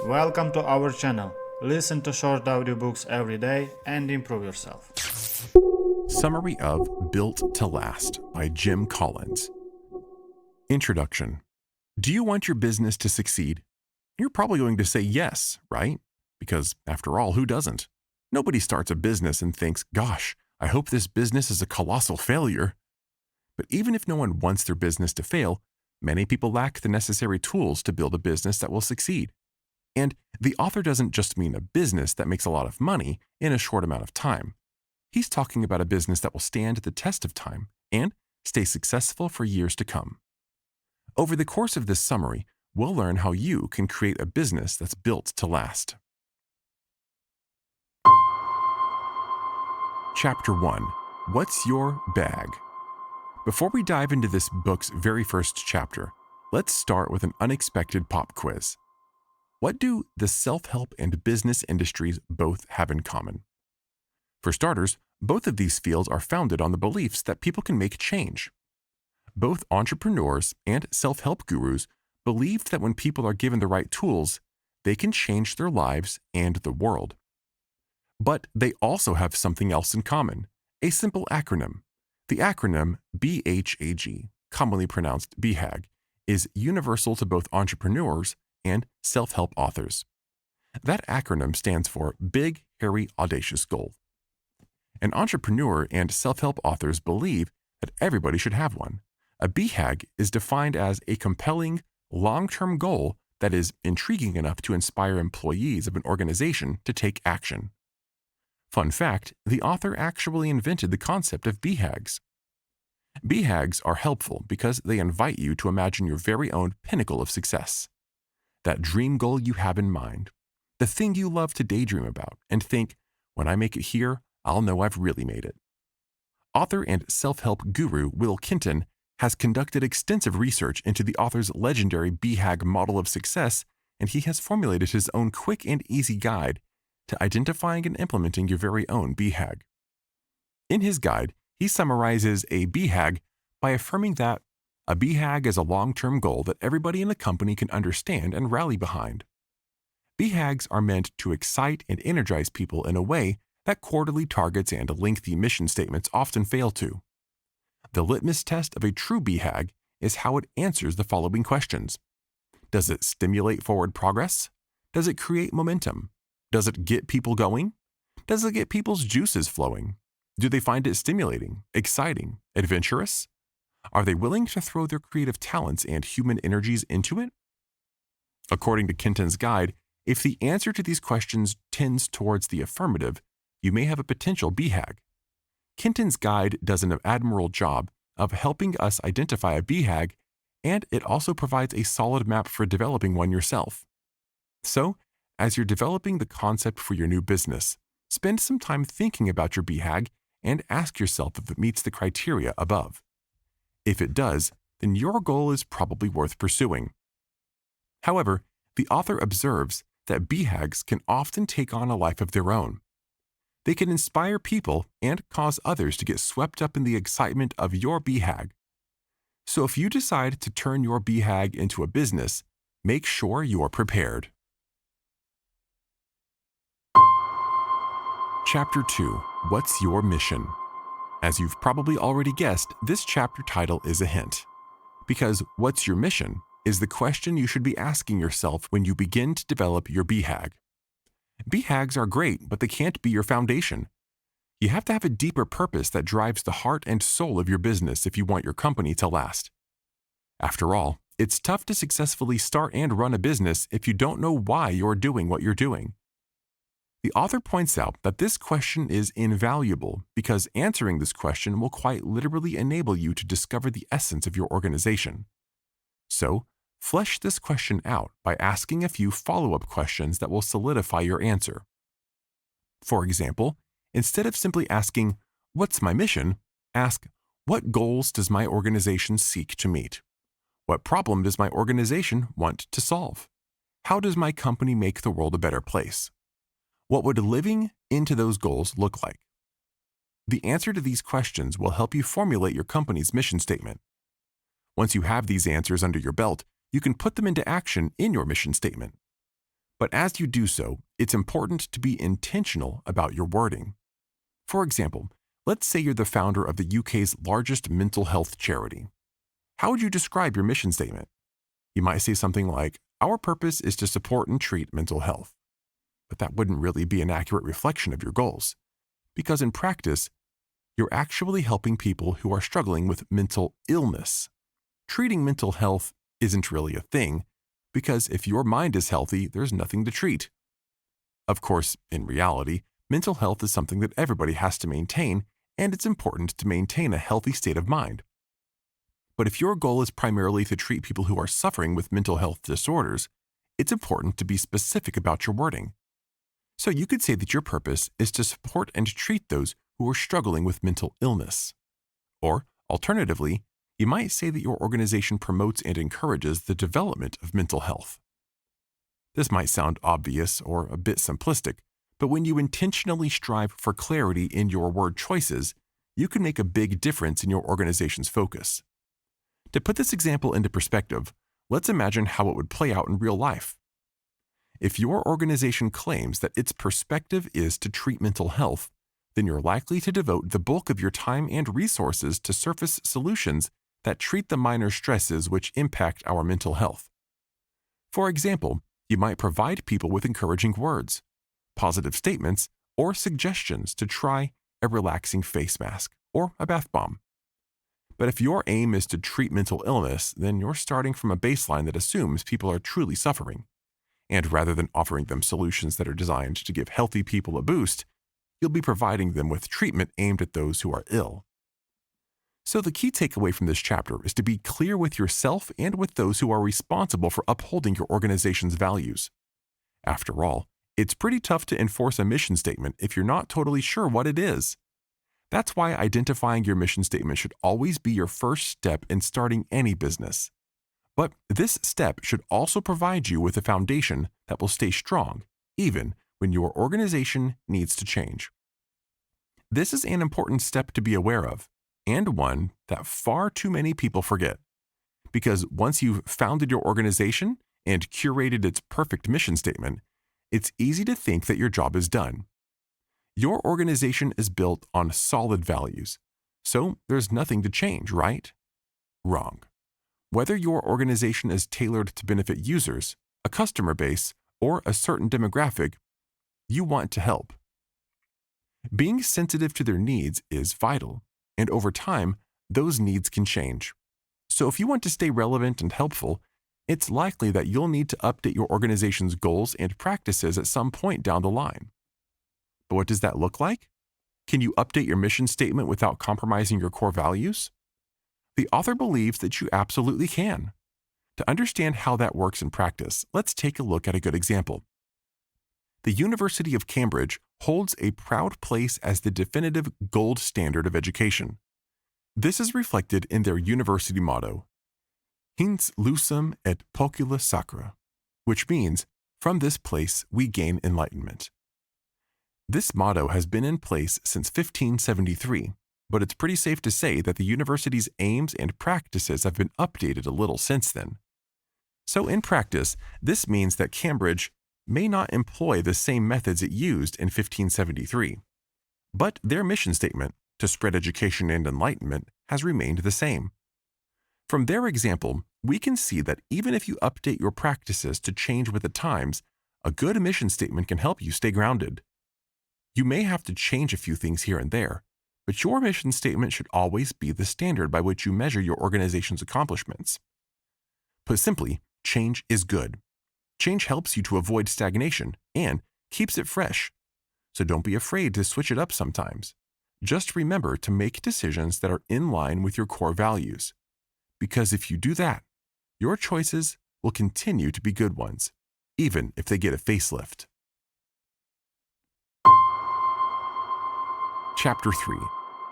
Welcome to our channel. Listen to short audiobooks every day and improve yourself. Summary of Built to Last by Jim Collins. Introduction. Do you want your business to succeed? You're probably going to say yes, right? Because after all, who doesn't? Nobody starts a business and thinks, gosh, I hope this business is a colossal failure. But even if no one wants their business to fail, many people lack the necessary tools to build a business that will succeed. And the author doesn't just mean a business that makes a lot of money in a short amount of time. He's talking about a business that will stand the test of time and stay successful for years to come. Over the course of this summary, we'll learn how you can create a business that's built to last. Chapter 1. What's your BHAG? Before we dive into this book's very first chapter, let's start with an unexpected pop quiz. What do the self-help and business industries both have in common? For starters, both of these fields are founded on the beliefs that people can make change. Both entrepreneurs and self-help gurus believed that when people are given the right tools, they can change their lives and the world. But they also have something else in common, a simple acronym. The acronym BHAG, commonly pronounced BHAG, is universal to both entrepreneurs and self-help authors. That acronym stands for Big, Hairy, Audacious Goal. An entrepreneur and self-help authors believe that everybody should have one. A BHAG is defined as a compelling, long-term goal that is intriguing enough to inspire employees of an organization to take action. Fun fact, the author actually invented the concept of BHAGs. BHAGs are helpful because they invite you to imagine your very own pinnacle of success. That dream goal you have in mind, the thing you love to daydream about and think, when I make it here, I'll know I've really made it. Author and self-help guru Will Kenton has conducted extensive research into the author's legendary BHAG model of success, and he has formulated his own quick and easy guide to identifying and implementing your very own BHAG. In his guide, he summarizes a BHAG by affirming that a BHAG is a long-term goal that everybody in the company can understand and rally behind. BHAGs are meant to excite and energize people in a way that quarterly targets and lengthy mission statements often fail to. The litmus test of a true BHAG is how it answers the following questions. Does it stimulate forward progress? Does it create momentum? Does it get people going? Does it get people's juices flowing? Do they find it stimulating, exciting, adventurous? Are they willing to throw their creative talents and human energies into it? According to Kenton's guide, if the answer to these questions tends towards the affirmative, you may have a potential BHAG. Kenton's guide does an admirable job of helping us identify a BHAG, and it also provides a solid map for developing one yourself. So, as you're developing the concept for your new business, spend some time thinking about your BHAG and ask yourself if it meets the criteria above. If it does, then your goal is probably worth pursuing. However, the author observes that BHAGs can often take on a life of their own. They can inspire people and cause others to get swept up in the excitement of your BHAG. So if you decide to turn your BHAG into a business, make sure you're prepared. Chapter 2. What's your mission? As you've probably already guessed, this chapter title is a hint. Because what's your mission is the question you should be asking yourself when you begin to develop your BHAG. BHAGs are great, but they can't be your foundation. You have to have a deeper purpose that drives the heart and soul of your business if you want your company to last. After all, it's tough to successfully start and run a business if you don't know why you're doing what you're doing. The author points out that this question is invaluable because answering this question will quite literally enable you to discover the essence of your organization. So, flesh this question out by asking a few follow-up questions that will solidify your answer. For example, instead of simply asking, "What's my mission?" ask, "What goals does my organization seek to meet? What problem does my organization want to solve? How does my company make the world a better place? What would living into those goals look like?" The answer to these questions will help you formulate your company's mission statement. Once you have these answers under your belt, you can put them into action in your mission statement. But as you do so, it's important to be intentional about your wording. For example, let's say you're the founder of the UK's largest mental health charity. How would you describe your mission statement? You might say something like, "Our purpose is to support and treat mental health." But that wouldn't really be an accurate reflection of your goals, because in practice, you're actually helping people who are struggling with mental illness. Treating mental health isn't really a thing, because if your mind is healthy, there's nothing to treat. Of course, in reality, mental health is something that everybody has to maintain, and it's important to maintain a healthy state of mind. But if your goal is primarily to treat people who are suffering with mental health disorders, it's important to be specific about your wording. So you could say that your purpose is to support and treat those who are struggling with mental illness. Or, alternatively, you might say that your organization promotes and encourages the development of mental health. This might sound obvious or a bit simplistic, but when you intentionally strive for clarity in your word choices, you can make a big difference in your organization's focus. To put this example into perspective, let's imagine how it would play out in real life. If your organization claims that its perspective is to treat mental health, then you're likely to devote the bulk of your time and resources to surface solutions that treat the minor stresses which impact our mental health. For example, you might provide people with encouraging words, positive statements, or suggestions to try a relaxing face mask or a bath bomb. But if your aim is to treat mental illness, then you're starting from a baseline that assumes people are truly suffering. And rather than offering them solutions that are designed to give healthy people a boost, you'll be providing them with treatment aimed at those who are ill. So the key takeaway from this chapter is to be clear with yourself and with those who are responsible for upholding your organization's values. After all, it's pretty tough to enforce a mission statement if you're not totally sure what it is. That's why identifying your mission statement should always be your first step in starting any business. But this step should also provide you with a foundation that will stay strong, even when your organization needs to change. This is an important step to be aware of, and one that far too many people forget. Because once you've founded your organization and curated its perfect mission statement, it's easy to think that your job is done. Your organization is built on solid values, so there's nothing to change, right? Wrong. Whether your organization is tailored to benefit users, a customer base, or a certain demographic, you want to help. Being sensitive to their needs is vital, and over time, those needs can change. So if you want to stay relevant and helpful, it's likely that you'll need to update your organization's goals and practices at some point down the line. But what does that look like? Can you update your mission statement without compromising your core values? The author believes that you absolutely can. To understand how that works in practice, let's take a look at a good example. The University of Cambridge holds a proud place as the definitive gold standard of education. This is reflected in their university motto, Hinc lucem et pocula sacra, which means, "From this place we gain enlightenment." This motto has been in place since 1573, but it's pretty safe to say that the university's aims and practices have been updated a little since then. So in practice, this means that Cambridge may not employ the same methods it used in 1573, but their mission statement, to spread education and enlightenment, has remained the same. From their example, we can see that even if you update your practices to change with the times, a good mission statement can help you stay grounded. You may have to change a few things here and there, but your mission statement should always be the standard by which you measure your organization's accomplishments. Put simply, change is good. Change helps you to avoid stagnation and keeps it fresh. So don't be afraid to switch it up sometimes. Just remember to make decisions that are in line with your core values. Because if you do that, your choices will continue to be good ones, even if they get a facelift. Chapter 3.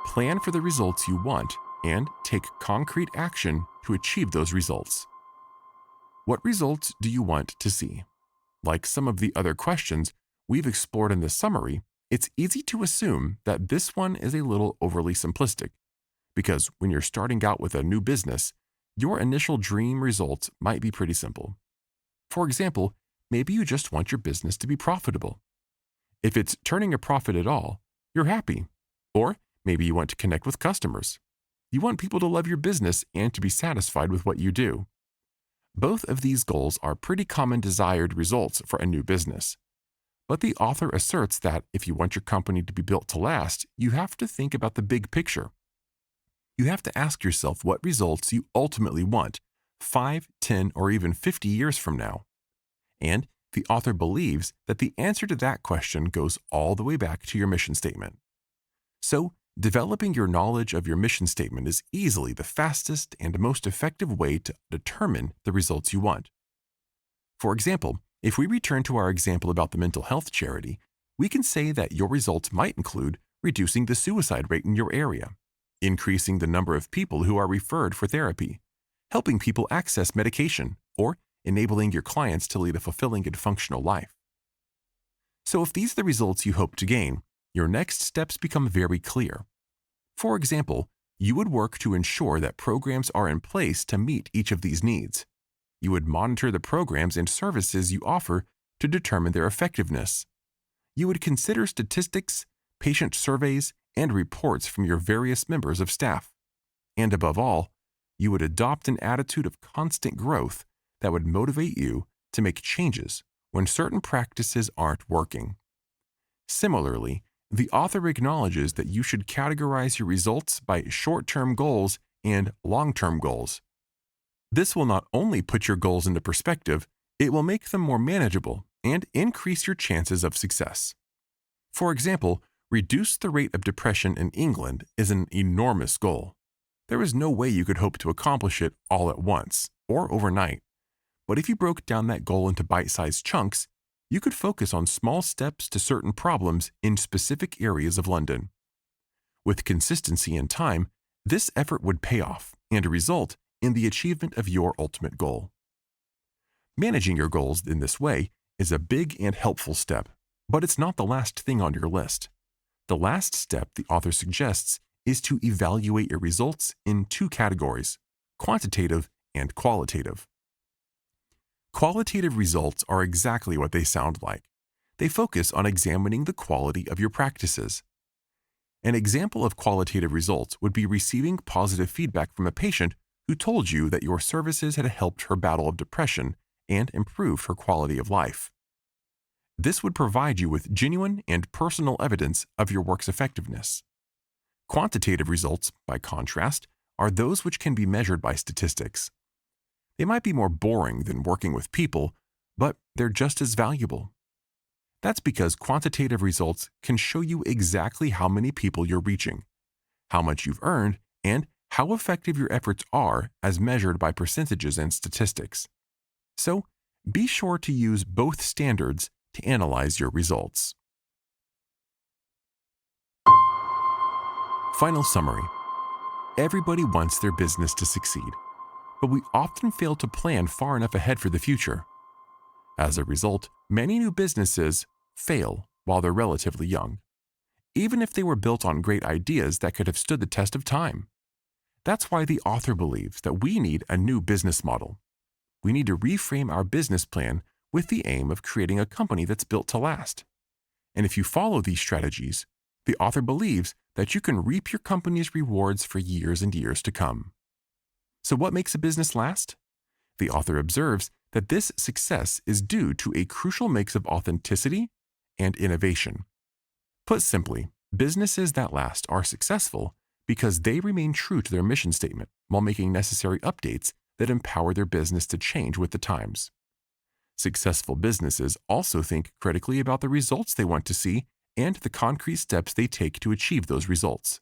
Plan for the results you want and take concrete action to achieve those results. What results do you want to see? Like some of the other questions we've explored in this summary, it's easy to assume that this one is a little overly simplistic, because when you're starting out with a new business, your initial dream results might be pretty simple. For example, maybe you just want your business to be profitable. If it's turning a profit at all, you're happy. Or maybe you want to connect with customers. You want people to love your business and to be satisfied with what you do. Both of these goals are pretty common desired results for a new business. But the author asserts that if you want your company to be built to last, you have to think about the big picture. You have to ask yourself what results you ultimately want 5, 10, or even 50 years from now. And the author believes that the answer to that question goes all the way back to your mission statement. So, developing your knowledge of your mission statement is easily the fastest and most effective way to determine the results you want. For example, if we return to our example about the mental health charity, we can say that your results might include reducing the suicide rate in your area, increasing the number of people who are referred for therapy, helping people access medication, or enabling your clients to lead a fulfilling and functional life. So if these are the results you hope to gain, your next steps become very clear. For example, you would work to ensure that programs are in place to meet each of these needs. You would monitor the programs and services you offer to determine their effectiveness. You would consider statistics, patient surveys, and reports from your various members of staff. And above all, you would adopt an attitude of constant growth that would motivate you to make changes when certain practices aren't working. Similarly, the author acknowledges that you should categorize your results by short-term goals and long-term goals. This will not only put your goals into perspective, it will make them more manageable and increase your chances of success. For example, reduce the rate of depression in England is an enormous goal. There is no way you could hope to accomplish it all at once or overnight. But if you broke down that goal into bite-sized chunks, you could focus on small steps to certain problems in specific areas of London. With consistency and time, this effort would pay off and result in the achievement of your ultimate goal. Managing your goals in this way is a big and helpful step, but it's not the last thing on your list. The last step the author suggests is to evaluate your results in 2 categories, quantitative and qualitative. Qualitative results are exactly what they sound like. They focus on examining the quality of your practices. An example of qualitative results would be receiving positive feedback from a patient who told you that your services had helped her battle of depression and improved her quality of life. This would provide you with genuine and personal evidence of your work's effectiveness. Quantitative results, by contrast, are those which can be measured by statistics. They might be more boring than working with people, but they're just as valuable. That's because quantitative results can show you exactly how many people you're reaching, how much you've earned, and how effective your efforts are as measured by percentages and statistics. So, be sure to use both standards to analyze your results. Final summary. Everybody wants their business to succeed, but we often fail to plan far enough ahead for the future. As a result, many new businesses fail while they're relatively young, even if they were built on great ideas that could have stood the test of time. That's why the author believes that we need a new business model. We need to reframe our business plan with the aim of creating a company that's built to last. And if you follow these strategies, the author believes that you can reap your company's rewards for years and years to come. So what makes a business last? The author observes that this success is due to a crucial mix of authenticity and innovation. Put simply, businesses that last are successful because they remain true to their mission statement while making necessary updates that empower their business to change with the times. Successful businesses also think critically about the results they want to see and the concrete steps they take to achieve those results.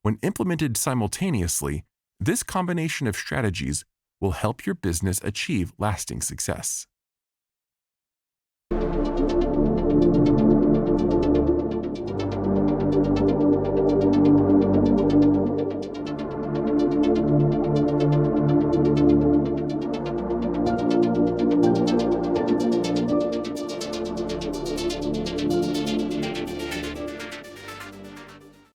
When implemented simultaneously, this combination of strategies will help your business achieve lasting success.